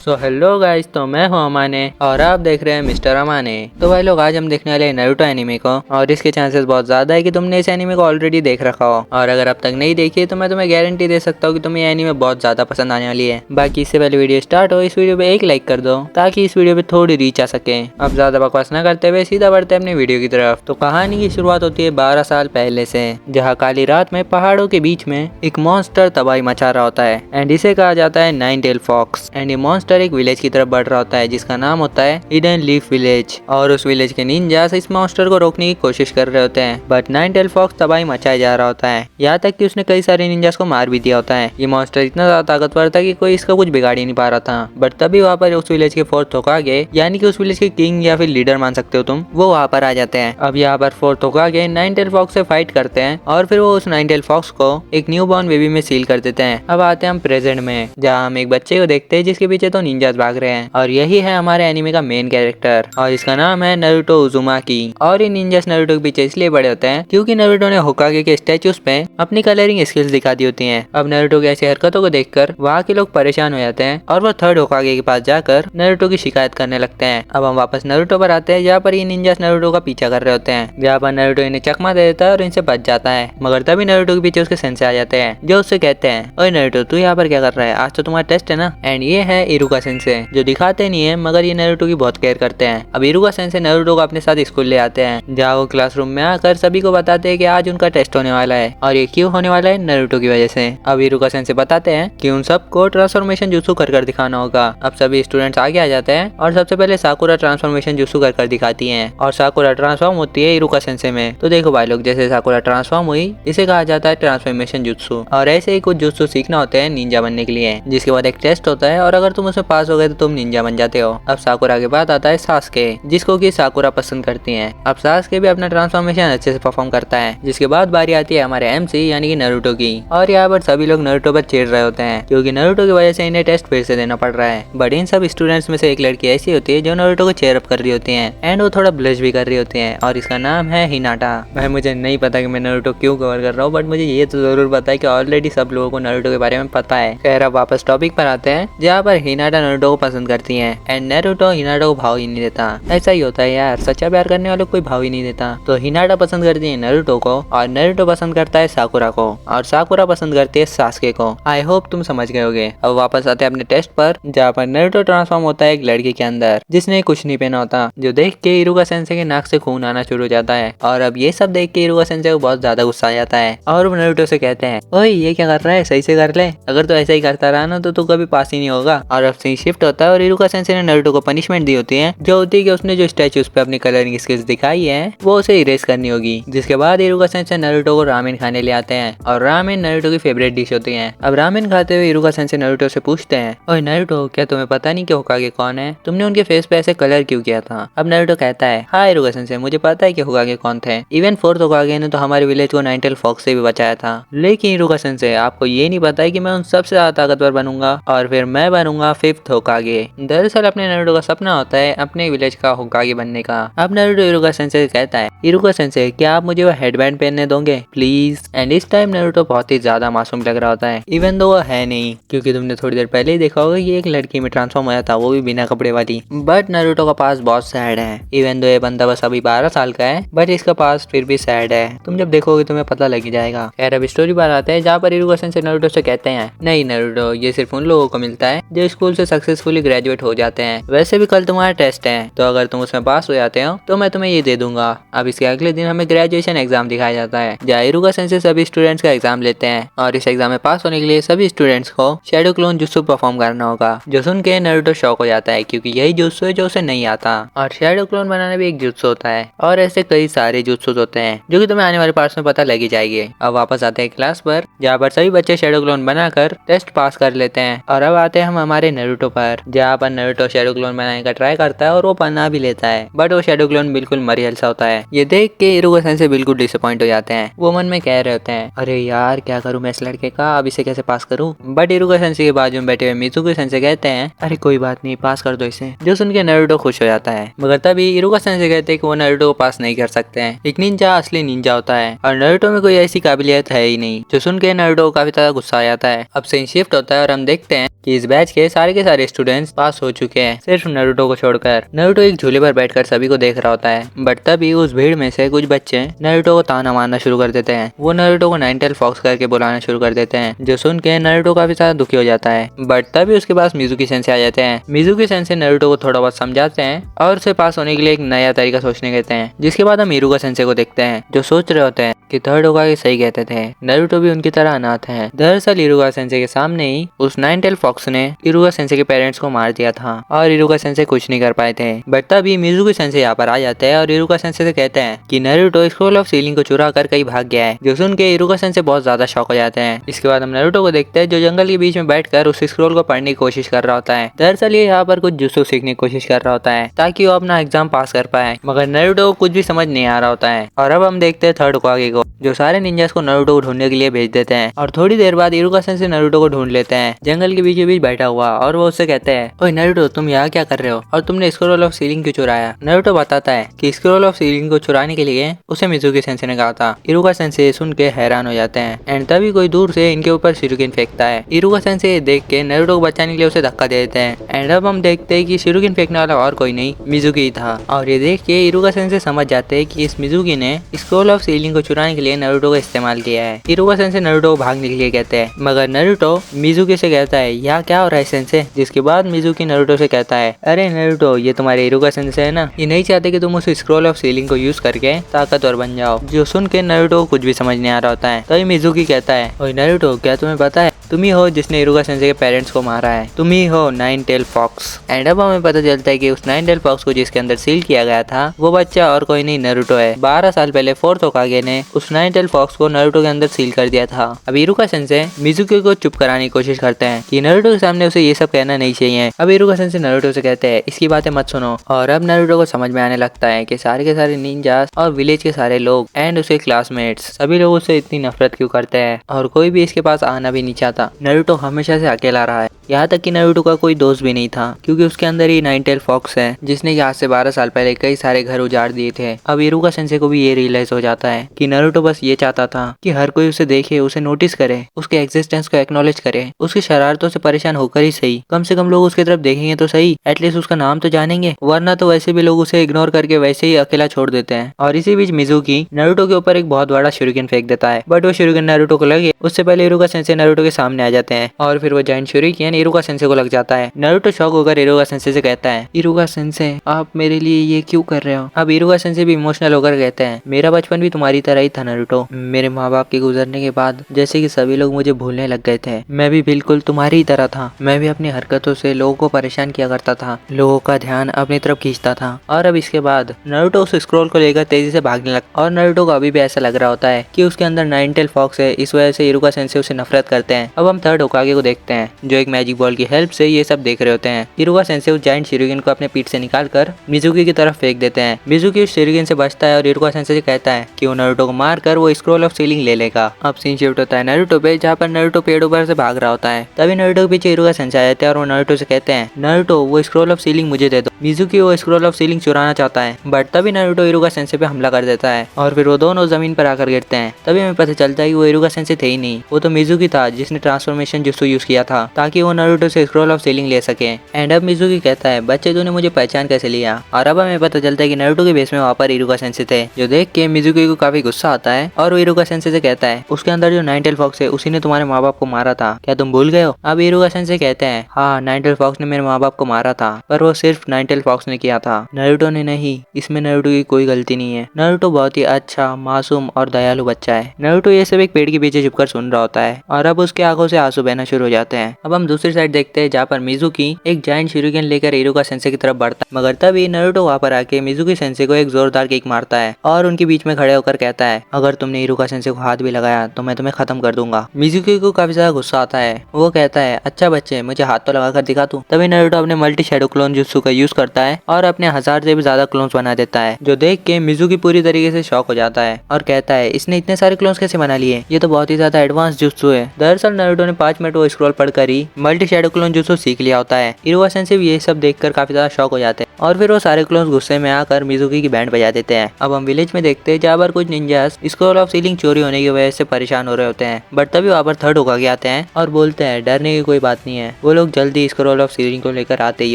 So hello guys, तो मैं हूं अमाने और आप देख रहे हैं मिस्टर अमाने। तो भाई लोग, आज हम देखने वाले हैं नारुतो एनीमे को, और इसके चांसेस बहुत ज्यादा है कि तुमने इस एनीमे को ऑलरेडी देख रखा हो, और अगर अब तक नहीं देखी तो मैं तुम्हें गारंटी दे सकता हूँ कि तुम्हें ये एनीमे बहुत ज्यादा पसंद आने वाली है। बाकी इससे पहले वीडियो स्टार्ट हो, इस वीडियो पे एक लाइक कर दो ताकि इस वीडियो पे थोड़ी रीच आ सके। अब ज्यादा बकवास न करते हुए सीधा बढ़ते हैं अपनी वीडियो की तरफ। तो कहानी की शुरुआत होती है 12 साल पहले से, जहाँ काली रात में पहाड़ों के बीच में एक मॉन्स्टर तबाही मचा रहा होता है, एंड इसे कहा जाता है नाइन टेल फॉक्स। एंड ये मॉन्स्टर एक विलेज की तरफ बढ़ रहा होता है जिसका नाम होता है हिडन लीफ विलेज, और उस विलेज के निंजास इस मॉन्स्टर को रोकने की कोशिश कर रहे होते हैं। बट नाइन टेल फॉक्स तबाही मचाया जा रहा होता है, यहाँ तक कि उसने कई सारे निंजास को मार भी दिया होता है। ये मॉन्स्टर इतना ज्यादा ताकतवर था कि कोई इसका कुछ बिगाड़ ही नहीं पा रहा था। बट तभी वहाँ पर उस विलेज के फोर्थ होकागे, यानी कि उस विलेज के किंग या फिर लीडर मान सकते हो तुम, वो वहाँ पर आ जाते हैं। अब यहाँ पर fourth Hokage nine tail fox से फाइट करते हैं, और फिर वो उस नाइन टेल फॉक्स को एक न्यू बॉर्न बेबी में सील कर देते हैं। अब आते हैं हम प्रेजेंट में, जहाँ हम एक बच्चे को देखते हैं जिसके पीछे तो निंजास भाग रहे हैं, और यही है हमारे एनीमे का मेन कैरेक्टर, और इसका नाम है नारुतो उज़ुमाकी। और ये निंजास नारुतो के पीछे इसलिए बड़े होते हैं क्योंकि नारुतो ने होकागे के स्टैचूज पे अपनी कलरिंग स्किल्स दिखा दी होती हैं। अब नारुतो की ऐसी हरकतों को देखकर वहाँ के लोग परेशान हो जाते हैं, और वो थर्ड होकागे के पास जाकर नारुतो की शिकायत करने लगते हैं। अब हम वापस नारुतो पर आते हैं, जहाँ पर ये निंजास नारुतो का पीछा कर रहे होते हैं, जहाँ पर नारुतो इन्हें चकमा दे देता है और इनसे बच जाता है। मगर तभी नारुतो के पीछे उसके सेंसे आ जाते हैं, जो उससे कहते हैं, ओए नारुतो, तू यहाँ पर क्या कर रहा है? आज तो तुम्हारा टेस्ट है ना। एंड ये है इरुका सेंसे, जो दिखाते नहीं है मगर ये नारुतो की बहुत केयर करते हैं। अब इरुका सेंसे नारुतो को अपने साथ स्कूल ले आते हैं, जहाँ वो क्लासरूम में आकर सभी को बताते हैं कि आज उनका टेस्ट होने वाला है, और ये क्यों होने वाला है? नारुतो की वजह से। अब इरुका सेंसे बताते हैं कि उन सबको ट्रांसफॉर्मेशन जुत्सु कर दिखाना होगा। अब सभी स्टूडेंट्स आगे आ जाते हैं, और सबसे पहले साकुरा ट्रांसफॉर्मेशन जुत्सु कर दिखाती है, और साकुरा ट्रांसफॉर्म होती है इरुका सेंसे में। तो देखो भाई लोग, जैसे साकुरा ट्रांसफॉर्म हुई, इसे कहा जाता है ट्रांसफॉर्मेशन जुत्सु। और ऐसे ही कुछ जुत्सु सीखना होते हैं निंजा बनने के लिए, जिसके बाद एक टेस्ट होता है, और अगर तुम उसमें पास हो गए तो तुम निंजा बन जाते हो। अब साकुरा के बाद आता है सास्के, जिसको कि साकुरा पसंद करती हैं। अब सास्के भी अपना ट्रांसफॉर्मेशन अच्छे से परफॉर्म करता है, जिसके बाद बारी आती है हमारे एमसी यानी कि नारुतो की। और यहाँ पर सभी लोग नारुतो पर चिढ़ रहे होते हैं क्योंकि नारुतो की वजह से इन्हें टेस्ट फिर से देना पड़ रहा है। बट इन सब स्टूडेंट्स में से एक लड़की ऐसी होती है जो नारुतो को चेयर अप कर रही होती है, एंड वो थोड़ा ब्लश भी कर रही होती है, और इसका नाम है हिनाटा। भाई मुझे नहीं पता कि मैं नारुतो क्यों कवर कर रहा हूँ, बट मुझे ये तो जरूर पता है कि ऑलरेडी सब लोगों को नारुतो के बारे में पता है। खैर अब वापस टॉपिक पर आते हैं, जहाँ पर हिनाटा नारुतो को पसंद करती है, एंड नारुतो हिनाटा को भाव ही नहीं देता। ऐसा ही होता है यार, सच्चा प्यार करने वालों को कोई भाव ही नहीं देता। तो हिनाटा पसंद करती है नारुतो को, और नारुतो पसंद करता है साकुरा को, और साकुरा पसंद करती है सास्के को। आई होप तुम समझ गए होगे। अब वापस आते हैं अपने टेस्ट पर, जहाँ पर नारुतो ट्रांसफॉर्म होता है एक लड़की के अंदर जिसने कुछ नहीं पहना होता, जो देख के इरुका सेंसे के नाक से खून आना शुरू हो जाता है। और अब ये सब देख के इरुका सेंसे को बहुत ज्यादा गुस्सा आ जाता है, और वो नारुतो से कहते हैं, ओए ये क्या कर रहा है, सही से कर ले, अगर तो ऐसा ही करता रहा ना तो तू कभी पास ही नहीं होगा। और अब सीन शिफ्ट होता है, और इरुका सेंसे ने नारुतो को पनिशमेंट दी होती है, जो होती है कि उसने जो स्टैचूज पे अपनी कलरिंग स्किल्स दिखाई है वो उसे इरेज करनी होगी। जिसके बाद इरुका सेंसे नारुतो को रामेन खाने ले आते हैं, और रामेन नारुतो की फेवरेट डिश होती है। अब रामेन खाते हुए इरुका सेंसे नारुतो से पूछते हैं, ओए नारुतो, क्या तुम्हें पता नहीं कि होकागे कौन है? तुमने उनके फेस पे ऐसे कलर क्यों किया था? अब नारुतो कहता है, हाँ इरुका सेंसे, मुझे पता है कि होकागे कौन थे। इवन फोर्थ होकागे ने तो हमारे विलेज को नाइन टेल फॉक्स से भी बचाया था। लेकिन इरुका सेंसे, आपको ये नहीं पता है कि मैं उन सबसे ज्यादा ताकतवर बनूंगा, और फिर मैं बनूंगा फिफ्थ होकागे। दरअसल अपने नारुतो का सपना होता है अपने विलेज का होकागे बनने का। अब नारुतो इरुका सेंसे से कहता है, इरुका सेंसे, क्या आप मुझे वो हेडबैंड पहनने दोगे प्लीज? एंड इस टाइम नारुतो बहुत ही ज्यादा मासूम लग रहा होता है, इवन दो वो है नहीं, क्योंकि तुमने थोड़ी देर पहले ही देखा होगा कि एक लड़की में ट्रांसफॉर्म होया था, वो भी बिना कपड़े वाली। बट नारुतो का पास बहुत सैड है, इवन दो ये बंदा बस अभी 12 साल का है, बट इसका पास फिर भी सैड है। तुम जब देखोगे तुम्हें पता लग ही जाएगा। खैर अब स्टोरी पर आते हैं, जहाँ पर इरुका सेंसे नारुतो से कहते हैं, नहीं नारुतो, ये सिर्फ उन लोगों को मिलता है जो स्कूल से सक्सेसफुली ग्रेजुएट हो जाते हैं। वैसे भी कल तुम्हारा टेस्ट है, तो अगर तुम उसमें पास हो जाते हो तो मैं तुम्हें ये दे दूंगा। अब इसके अगले दिन हमें ग्रेजुएशन एग्जाम दिखाया जाता है, जहाँ इरुका सेंसे सभी स्टूडेंट्स का एग्जाम लेते हैं, और इस एग्जाम में पास होने के लिए सभी स्टूडेंट्स को शैडो क्लोन जुत्सु परफॉर्म करना होगा। जो सुन के नारुतो शॉक हो जाता है, क्योंकि यही जुत्सु है जो उसे नहीं आता, और शैडो क्लोन बनाना भी एक जुत्सु होता है, और ऐसे कई सारे जुत्सु होते हैं जो कि तुम्हें आने वाले पार्ट्स में पता लगी जाएगी। अब वापस आते हैं क्लास पर, जहाँ पर सभी बच्चे शैडो क्लोन बनाकर टेस्ट पास कर लेते हैं। और अब आते हैं हम हमारे नारुतो पर, जहाँ पर नारुतो शैडो क्लोन बनाने का ट्राई करता है और वो बना भी लेता है, बट वो शैडो क्लोन बिल्कुल मरियल सा होता है। ये देख के इरुका सेंसे बिल्कुल डिसअपॉइंट हो जाते हैं। वो मन में कह रहे होते हैं, अरे यार क्या करूँ मैं इस लड़के का, अब इसे कैसे पास करूँ। बट इरुका सेंसे के बाजू में बैठे हुए मिजुकी सेंसे कहते हैं, अरे कोई बात नहीं, पास कर दो इसे, जो सुन के नारुतो खुश हो जाता है। मगर तभी इरुका सेंसे कहते हैं कि वो नारुतो को पास नहीं कर सकते हैं। एक निंजा असली निंजा होता है और नारुतो में कोई ऐसी काबिलियत है ही नहीं, जो सुन के नारुतो को काफी ज्यादा गुस्सा आ जाता है। अब सीन शिफ्ट होता है और हम देखते हैं कि इस बैच के सारे स्टूडेंट्स पास हो चुके हैं, सिर्फ नारुतो को छोड़कर। नारुतो एक झूले पर बैठकर सभी को देख रहा होता है, बट तभी उस भीड़ में से कुछ बच्चे नारुतो को ताना मारना शुरू कर देते हैं। वो नारुतो को नाइन टेल फॉक्स करके बुलाना शुरू कर देते हैं, जो सुन के नारुतो काफी ज्यादा दुखी हो जाता है। बट तभी उसके पास मिजुकी सेंसे आ जाते हैं। मिजुकी सेंसे नारुतो को थोड़ा बहुत समझाते हैं और उसे पास होने के लिए एक नया तरीका सोचने कहते हैं। जिसके बाद हम इरुका सेंसे को देखते हैं, जो सोच रहे होते हैं कि थर्ड होकागे सही कहते थे, नारुतो भी उनकी तरह अनाथ है। दरअसल इरुका सेंसे के सामने ही उस नाइन टेल फॉक्स ने इरुका सेंसे के पेरेंट्स को मार दिया था और इरुका सेंसे कुछ नहीं कर पाए थे। बट तभी मिजुकी सेंसे यहाँ पर आ जाते हैं और इरुका सेंसे से कहते हैं कि नारुतो स्क्रोल ऑफ सीलिंग को चुरा कर कहीं भाग गया है, जो सुन के इरुका सेंसे बहुत ज्यादा शॉक हो जाते हैं। इसके बाद हम नारुतो को देखते हैं, जो जंगल के बीच में बैठकर उस स्क्रोल को पढ़ने की कोशिश कर रहा होता है। दरअसल ये यहाँ पर कुछ जुत्सु सीखने की कोशिश कर रहा होता है ताकि वो अपना एग्जाम पास कर पाए, मगर नारुतो को कुछ भी समझ नहीं आ रहा होता है। और अब हम देखते हैं थर्ड होकागे को, जो सारे निंजास को नारुतो को ढूंढने के लिए भेज देते हैं। और थोड़ी देर बाद इरुका सेंसे नारुतो को ढूंढ लेते हैं जंगल के बीचों बीच बैठा हुआ, और वो उससे कहते हैं, ओए नारुतो तुम यहाँ क्या कर रहे हो और तुमने स्क्रोल ऑफ सीलिंग क्यों चुराया। नारुतो बताता है कि स्क्रोल ऑफ सीलिंग को चुराने के लिए उसे मिजुकी सेंसे ने कहा था। इरुका सेंसे सुन के हैरान हो जाते हैं एंड तभी कोई दूर से इनके ऊपर शिरुकिन फेंकता है। इरुका सेंसे देख के नारुतो को बचाने के लिए उसे धक्का दे देते हैं एंड अब हम देखते हैं कि शिरुकिन फेंकने वाला और कोई नहीं मिजुकी ही था। और ये देख के इरुका सेंसे समझ जाते हैं कि इस मिजुकी ने स्क्रोल ऑफ सीलिंग को चुराने के लिए नारुतो का इस्तेमाल किया है। इरुका सेंसे नारुतो को भागने के लिए कहते हैं, मगर नारुतो मिजुकी से कहता है, यहाँ क्या हो रहा है सेंसे। जिसके बाद मिजुकी नारुतो से कहता है, अरे नारुतो ये तुम्हारे इरुका सेंसे है ना, ये नहीं चाहते कि तुम उस स्क्रोल ऑफ सीलिंग को यूज करके ताकतवर बन जाओ। जो सुन के नारुतो को कुछ भी समझ नहीं आ रहा होता है। तभी मिजुकी कहता है, ओए नारुतो क्या तुम्हें पता है, तुम ही हो जिसने इरुका सेंसे के पेरेंट्स को मारा है, तुम ही हो नाइन टेल फॉक्स। एंड अब हमें पता चलता है कि उस नाइन टेल फॉक्स को जिसके अंदर सील किया गया था वो बच्चा और कोई नहीं नारुतो है। 12 साल पहले फोर्थ होकागे ने उस नाइन टेल फॉक्स को नारुतो के अंदर सील कर दिया था। अब इरुका सेंसे मिजुकी को चुप कराने की कोशिश करते हैं कि नारुतो के सामने उसे ये सब कहना नहीं चाहिए। अब इरुका सेंसे नारुतो से कहते हैं, इसकी बातें मत सुनो। और अब नारुतो को समझ में आने लगता है कि सारे के सारे निंजास और विलेज के सारे लोग एंड उसके क्लासमेट्स सभी लोग उससे इतनी नफरत क्यों करते हैं और कोई भी इसके पास आना भी नहीं चाहता। नारुतो हमेशा से अकेला रहा है, यहाँ तक कि नारुतो का कोई दोस्त भी नहीं था, क्योंकि उसके अंदर ही नाइन टेल फॉक्स है जिसने आज से 12 साल पहले कई सारे घर उजाड़ दिए थे। अब इरुका सेंसे को भी ये रियलाइज हो जाता है कि नारुतो बस ये चाहता था कि हर कोई उसे देखे, उसे नोटिस करे, उसके एग्जिस्टेंस को एक्नॉलेज करे, उसकी शरारतों से परेशान होकर ही सही, कम से कम लोग उसकी तरफ देखेंगे तो सही, एटलीस्ट उसका नाम तो जानेंगे, वरना तो वैसे भी लोग उसे इग्नोर करके वैसे ही अकेला छोड़ देते हैं। और इसी बीच मिजुकी नारुतो के ऊपर एक बहुत बड़ा शूरिकेन फेंक देता है, बट वो शूरिकेन नारुतो को लगे उससे पहले इरुका सेंसे नारुतो के सामने आ जाते हैं और फिर वो जायंट शूरिकेन इरुका सेंसे को लग जाता है। नारुतो शॉक होकर इरुका सेंसे से कहता है, इरुका सेंसे आप मेरे लिए ये क्यों कर रहे हो। अब इरुका सेंसे भी इमोशनल होकर कहते हैं, मेरा बचपन भी तुम्हारी तरह ही था नारुतो, मेरे माँ बाप के गुजरने के बाद जैसे कि सभी लोग मुझे भूलने लग गए थे, मैं भी बिल्कुल तुम्हारी ही तरह था। मैं भी अपनी हरकतों से लोगों को परेशान किया करता था, लोगों का ध्यान अपनी तरफ खींचता था। और अब इसके बाद नारुतो उस स्क्रोल को लेकर तेजी से भागने लगा और नारुतो को अभी भी ऐसा लग रहा होता है कि उसके अंदर नाइन टेल फॉक्स है, इस वजह से इरुका सेंसे उसे नफरत करते हैं। अब हम थर्ड होकागे को देखते हैं, जो एक मैजिक बॉल की हेल्प से ये सब देख रहे होते हैं। इरुका सेंसे उस जायंट शूरिकेन को अपने पीठ से निकालकर मिजुकी की तरफ फेंक देते हैं। मिजुकी उस शूरिकेन से बचता है और इरुका सेंसे से कहता है कि वो नारुतो को मारकर वो स्क्रोल ऑफ सीलिंग ले लेगा। अब सीन शिफ्ट होता है नारुतो पे, जहाँ पर नारुतो पेड़ ऊपर से भाग रहा होता है। तभी नारुतो के पीछे इरुका सेंसे आ जाते हैं और वो नारुतो से कहते हैं, नारुतो वो स्क्रोल ऑफ सीलिंग मुझे दे दो। मिजुकी वो स्क्रोल ऑफ सीलिंग चुराना चाहता है, बट तभी नारुतो इरुका सेंसे पे हमला कर देता है और फिर वो दोनों जमीन पर आकर गिरते हैं। तभी हमें पता चलता है कि वो इरुका सेंसे थे ही नहीं, वो तो मिजुकी था जिसने ट्रांसफॉर्मेशन जुत्सु यूज किया था ताकि वो नारुतो से स्क्रोल ऑफ सीलिंग ले सके। एंड अब मिजुकी कहता है, बच्चे तूने मुझे पहचान कैसे लिया। और अब हमें पता चलता है कि नारुतो के बेस में वहाँ पर इरुका सेंसे थे, जो देख के मिजुकी को काफी गुस्सा आता है और वो इरुका सेंसे से कहता है, उसके अंदर जो नाइन टेल फॉक्स है उसी ने तुम्हारे माँ बाप को मारा था, क्या तुम भूल गए हो। अब इरुका सेंसे कहते हैं, हाँ नाइन टेल फॉक्स ने मेरे माँ बाप को मारा था, पर वो सिर्फ नाइन टेल फॉक्स ने किया था, नारुतो ने नहीं। इसमें नारुतो की कोई गलती नहीं है। नारुतो बहुत ही अच्छा, मासूम और दयालु बच्चा है। नारुतो ये सब एक पेड़ के पीछे छुपकर सुन रहा होता है और अब उसके आंखों से आंसू बहना शुरू हो जाते हैं। अब हम दूसरी साइड देखते हैं जहाँ पर मिजुकी एक जायंट शूरिकेन लेकर इरुका सेंसे की तरफ बढ़ता है, मगर तभी नारुतो वहाँ पर आके मिजुकी सेंसे को एक जोरदार किक मारता है और उनके बीच में खड़े होकर कहता है, अगर तुमने इरुका सेंसे को हाथ भी लगाया तो मैं तुम्हें खत्म कर दूंगा। मिजुकी को काफी ज्यादा गुस्सा आता है। वो कहता है, अच्छा बच्चे, मुझे हाथ तो लगा कर दिखा तू। तभी नारुतो अपने मल्टी शैडो क्लोन जुत्सु का यूज करता है और अपने 1000 से भी ज्यादा क्लोन्स बना देता है, जो देख के मिजुकी पूरी तरीके से शॉक हो जाता है और कहता है, इसने इतने सारे क्लोन्स कैसे बना लिए, ये तो बहुत ही ज्यादा एडवांस जुत्सु है। दरअसल नारुतो ने 5 मिनट वो स्क्रॉल पढ़कर ही मल्टी शैडो क्लोन जुत्सु सीख लिया होता है। इरुका सेंसे भी ये सब देखकर काफी ज्यादा शॉक हो जाते हैं और फिर वो सारे क्लोन्स गुस्से में आकर मिजुकी की बैंड बजा देते हैं। अब हम विलेज में देखते हैं जहाँ पर कुछ निंजास स्क्रॉल ऑफ सीलिंग चोरी होने की वजह से परेशान हो रहे होते हैं, बट तभी वहाँ पर थर्ड होकागे आते हैं और बोलते हैं, डरने की कोई बात नहीं है, वो लोग जल्दी स्क्रॉल ऑफ सीलिंग को लेकर आते ही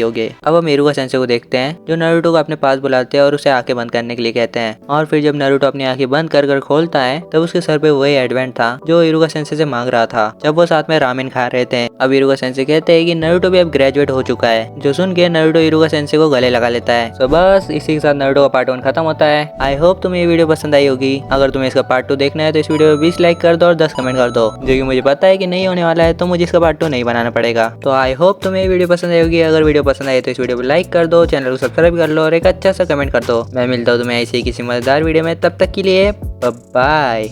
होंगे। अब हम इरुका सेंसे को देखते हैं जो नारुतो को अपने पास बुलाते हैं और उसे आंखें बंद करने के लिए कहते हैं, और फिर जब नारुतो अपनी आंखें बंद कर खोलता है तब उसके सर पे वही एडवेंट था जो इरुका सेंसे से मांग रहा था जब वो साथ में रामेन खा रहे थे। अब इरुका सेंसे कहते हैं कि नारुतो भी अब ग्रेजुएट हो चुका है, जो सुन के नारुतो इरुका सेंसे को गले लगा लेता है। तो बस इसी के साथ नारुतो का पार्ट 1 खत्म होता है। आई होप तुम्हें ये वीडियो पसंद आई होगी। अगर तुम्हें इसका पार्ट 2 देखना है तो इस वीडियो में 20 लाइक कर दो और 10 कमेंट कर दो, जो कि मुझे पता है कि नहीं होने वाला है, तो मुझे इसका पार्ट 2 नहीं बनाना पड़ेगा। तो आई होप तुम्हें ये वीडियो पसंद आई होगी। अगर वीडियो पसंद आई तो इस वीडियो को लाइक कर दो, चैनल को सब्सक्राइब कर लो और एक अच्छा सा कमेंट कर दो। मैं मिलता हूँ तुम्हें ऐसे ही किसी मजेदार वीडियो में, तब तक के लिए बाय।